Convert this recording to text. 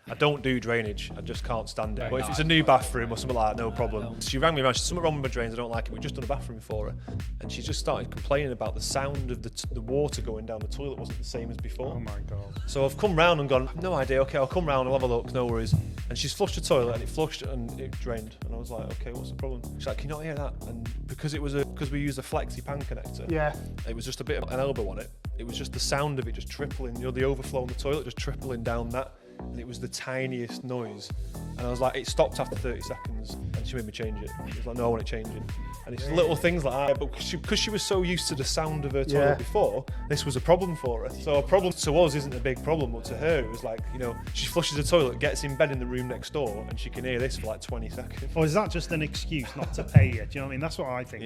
I don't do drainage, I just can't stand it. But if it's a new bathroom or something like that, no problem. She rang me around, she said, something wrong with my drains, I don't like it. We've just done a bathroom for her. And she just started complaining about the sound of the water going down the toilet wasn't the same as before. Oh my God. So I've come round and gone, no idea, okay, I'll come round, I'll have a look, no worries. And she's flushed the toilet and it flushed and it drained. And I was like, okay, what's the problem? She's like, can you not hear that? And because we used a flexi pan connector, Yeah. it was just a bit of an elbow on it. It was just the sound of it just tripling, the overflow in the toilet just tripling down that. And it was the tiniest noise. And I was like, it stopped after 30 seconds. And she made me change it. She was like, no, I want it changing. And it's little things like that. But because she was so used to the sound of her toilet before, this was a problem for her. So a problem to us isn't a big problem, but to her it was like, she flushes the toilet, gets in bed in the room next door, and she can hear this for like 20 seconds. Or is that just an excuse not to pay you? Do you know what I mean? That's what I think.